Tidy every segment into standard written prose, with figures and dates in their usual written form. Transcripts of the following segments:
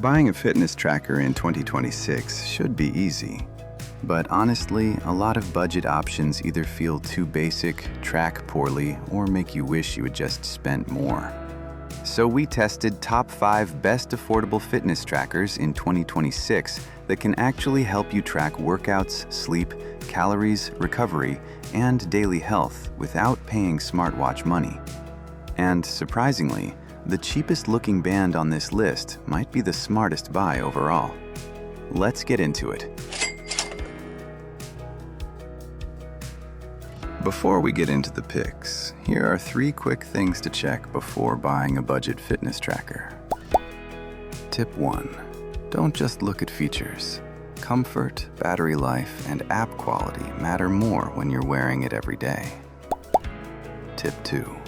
Buying a fitness tracker in 2026 should be easy. But honestly, a lot of budget options either feel too basic, track poorly, or make you wish you had just spent more. So we tested top 5 best affordable fitness trackers in 2026 that can actually help you track workouts, sleep, calories, recovery, and daily health without paying smartwatch money. And surprisingly, the cheapest looking band on this list might be the smartest buy overall. Let's get into it. Before we get into the picks, here are 3 quick things to check before buying a budget fitness tracker. Tip 1. Don't just look at features. Comfort, battery life, and app quality matter more when you're wearing it every day. Tip 2.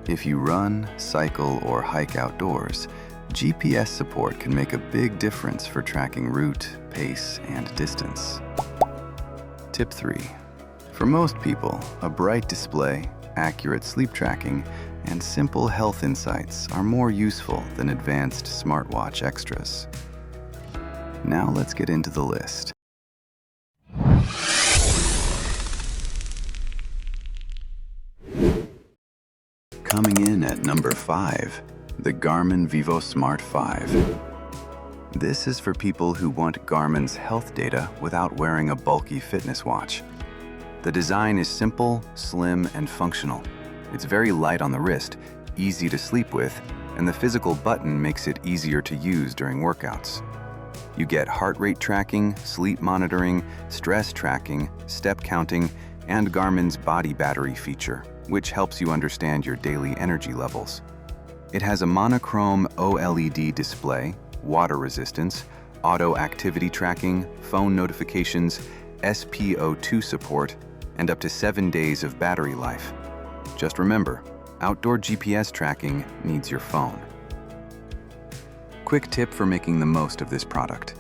If you run, cycle, or hike outdoors, GPS support can make a big difference for tracking route, pace, and distance. Tip 3. For most people, a bright display, accurate sleep tracking, and simple health insights are more useful than advanced smartwatch extras. Now let's get into the list. Coming in at number 5, the Garmin vívosmart 5. This is for people who want Garmin's health data without wearing a bulky fitness watch. The design is simple, slim, and functional. It's very light on the wrist, easy to sleep with, and the physical button makes it easier to use during workouts. You get heart rate tracking, sleep monitoring, stress tracking, step counting, and Garmin's body battery feature, which helps you understand your daily energy levels. It has a monochrome OLED display, water resistance, auto activity tracking, phone notifications, SpO2 support, and up to 7 days of battery life. Just remember, outdoor GPS tracking needs your phone. Quick tip for making the most of this product.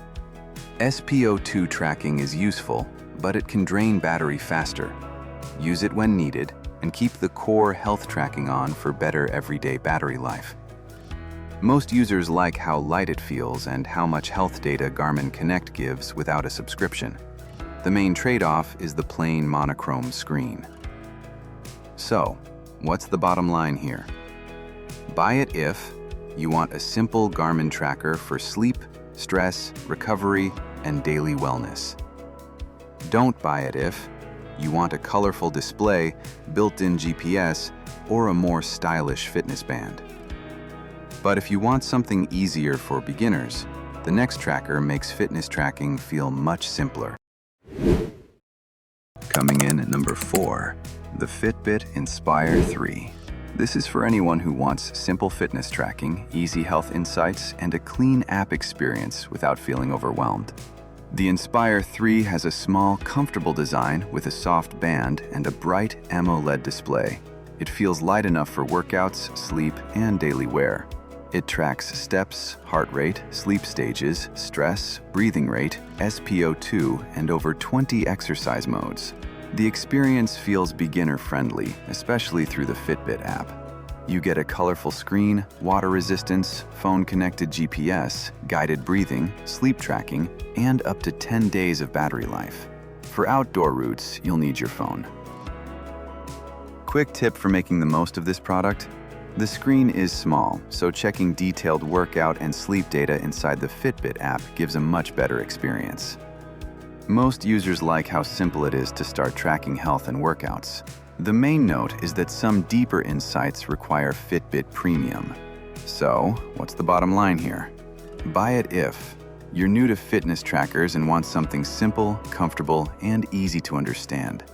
SpO2 tracking is useful, but it can drain battery faster. Use it when needed, and keep the core health tracking on for better everyday battery life. Most users like how light it feels and how much health data Garmin Connect gives without a subscription. The main trade-off is the plain monochrome screen. So, what's the bottom line here? Buy it if you want a simple Garmin tracker for sleep, stress, recovery, and daily wellness. Don't buy it if you want a colorful display, built-in GPS, or a more stylish fitness band. But if you want something easier for beginners, the next tracker makes fitness tracking feel much simpler. Coming in at number 4, the Fitbit Inspire 3. This is for anyone who wants simple fitness tracking, easy health insights, and a clean app experience without feeling overwhelmed. The Inspire 3 has a small, comfortable design with a soft band and a bright AMOLED display. It feels light enough for workouts, sleep, and daily wear. It tracks steps, heart rate, sleep stages, stress, breathing rate, SpO2, and over 20 exercise modes. The experience feels beginner-friendly, especially through the Fitbit app. You get a colorful screen, water resistance, phone-connected GPS, guided breathing, sleep tracking, and up to 10 days of battery life. For outdoor routes, you'll need your phone. Quick tip for making the most of this product: the screen is small, so checking detailed workout and sleep data inside the Fitbit app gives a much better experience. Most users like how simple it is to start tracking health and workouts. The main note is that some deeper insights require Fitbit Premium. So, what's the bottom line here? Buy it if you're new to fitness trackers and want something simple, comfortable, and easy to understand.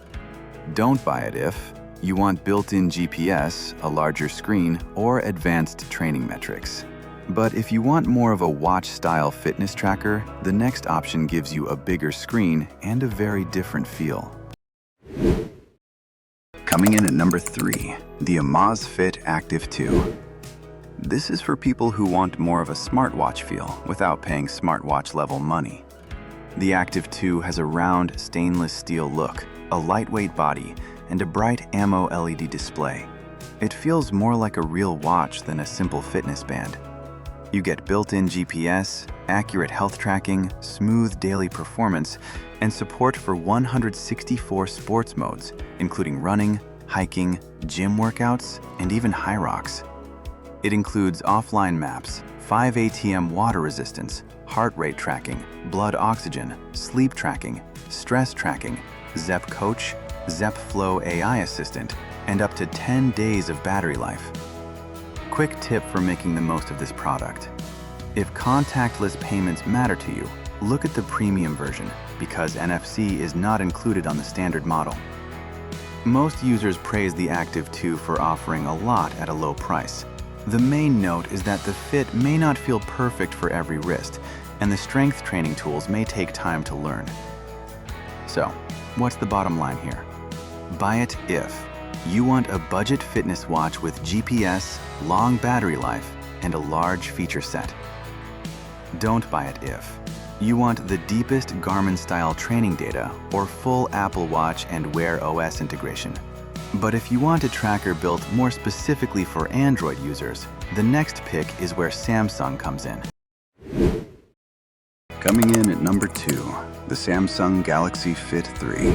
Don't buy it if you want built-in GPS, a larger screen, or advanced training metrics. But if you want more of a watch-style fitness tracker, the next option gives you a bigger screen and a very different feel. Coming in at number 3, the Amazfit Active 2. This is for people who want more of a smartwatch feel without paying smartwatch-level money. The Active 2 has a round stainless steel look, a lightweight body, and a bright AMOLED display. It feels more like a real watch than a simple fitness band. You get built-in GPS, accurate health tracking, smooth daily performance, and support for 164 sports modes, including running, hiking, gym workouts, and even high rocks. It includes offline maps, 5 ATM water resistance, heart rate tracking, blood oxygen, sleep tracking, stress tracking, Zepp Coach, Zepp Flow AI Assistant, and up to 10 days of battery life. Quick tip for making the most of this product. If contactless payments matter to you, look at the premium version because NFC is not included on the standard model. Most users praise the Active 2 for offering a lot at a low price. The main note is that the fit may not feel perfect for every wrist, and the strength training tools may take time to learn. So, what's the bottom line here? Buy it if you want a budget fitness watch with GPS, long battery life, and a large feature set. Don't buy it if you want the deepest Garmin-style training data or full Apple Watch and Wear OS integration. But if you want a tracker built more specifically for Android users, the next pick is where Samsung comes in. Coming in at number 2, the Samsung Galaxy Fit 3.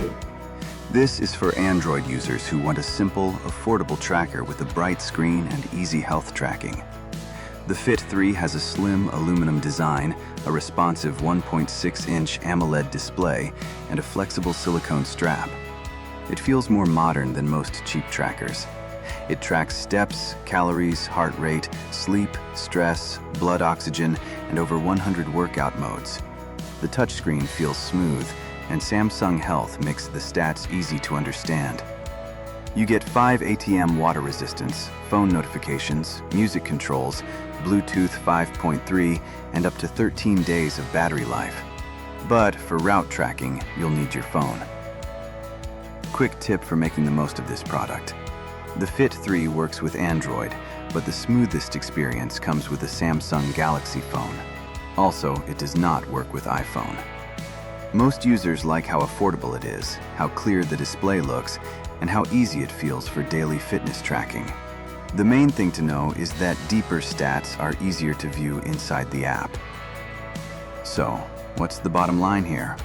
This is for Android users who want a simple, affordable tracker with a bright screen and easy health tracking. The Fit 3 has a slim aluminum design, a responsive 1.6-inch AMOLED display, and a flexible silicone strap. It feels more modern than most cheap trackers. It tracks steps, calories, heart rate, sleep, stress, blood oxygen, and over 100 workout modes. The touchscreen feels smooth, and Samsung Health makes the stats easy to understand. You get 5 ATM water resistance, phone notifications, music controls, Bluetooth 5.3, and up to 13 days of battery life. But for route tracking, you'll need your phone. Quick tip for making the most of this product. The Fit 3 works with Android, but the smoothest experience comes with a Samsung Galaxy phone. Also, it does not work with iPhone. Most users like how affordable it is, how clear the display looks, and how easy it feels for daily fitness tracking. The main thing to know is that deeper stats are easier to view inside the app. So, what's the bottom line here?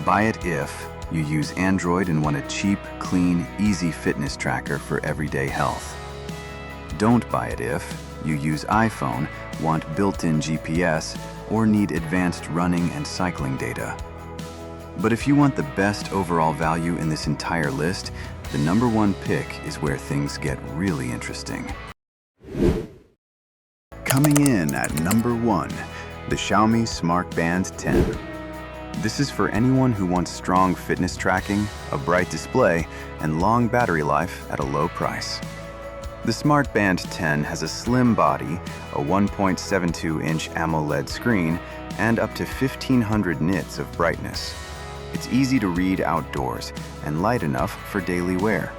Buy it if you use Android and want a cheap, clean, easy fitness tracker for everyday health. Don't buy it if you use iPhone, want built-in GPS, or need advanced running and cycling data. But if you want the best overall value in this entire list, the number 1 pick is where things get really interesting. Coming in at number 1, the Xiaomi Smart Band 10. This is for anyone who wants strong fitness tracking, a bright display, and long battery life at a low price. The Smart Band 10 has a slim body, a 1.72-inch AMOLED screen, and up to 1500 nits of brightness. It's easy to read outdoors and light enough for daily wear.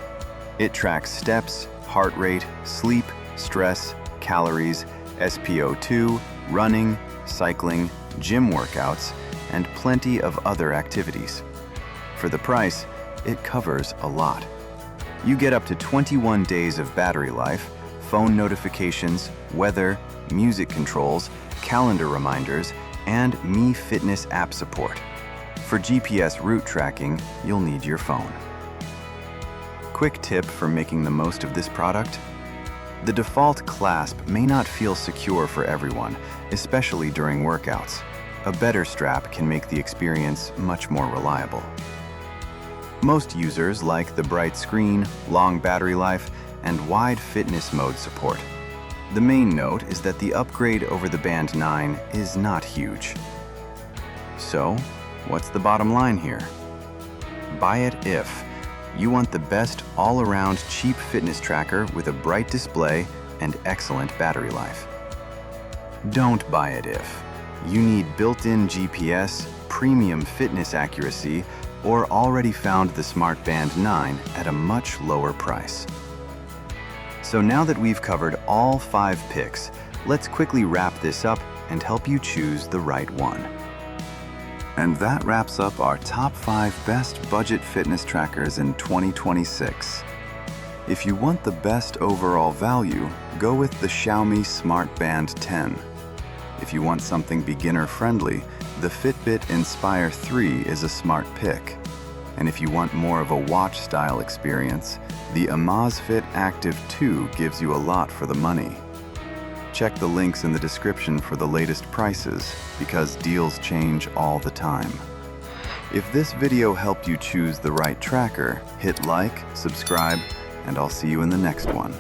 It tracks steps, heart rate, sleep, stress, calories, SpO2, running, cycling, gym workouts, and plenty of other activities. For the price, it covers a lot. You get up to 21 days of battery life, phone notifications, weather, music controls, calendar reminders, and Mi Fitness app support. For GPS route tracking, you'll need your phone. Quick tip for making the most of this product. The default clasp may not feel secure for everyone, especially during workouts. A better strap can make the experience much more reliable. Most users like the bright screen, long battery life, and wide fitness mode support. The main note is that the upgrade over the Band 9 is not huge. So, what's the bottom line here? Buy it if you want the best all-around cheap fitness tracker with a bright display and excellent battery life. Don't buy it if you need built-in GPS, premium fitness accuracy, or already found the Smart Band 9 at a much lower price. So now that we've covered all 5 picks, let's quickly wrap this up and help you choose the right one. And that wraps up our top 5 best budget fitness trackers in 2026. If you want the best overall value, go with the Xiaomi Smart Band 10. If you want something beginner-friendly, the Fitbit Inspire 3 is a smart pick. And if you want more of a watch-style experience, the Amazfit Active 2 gives you a lot for the money. Check the links in the description for the latest prices, because deals change all the time. If this video helped you choose the right tracker, hit like, subscribe, and I'll see you in the next one.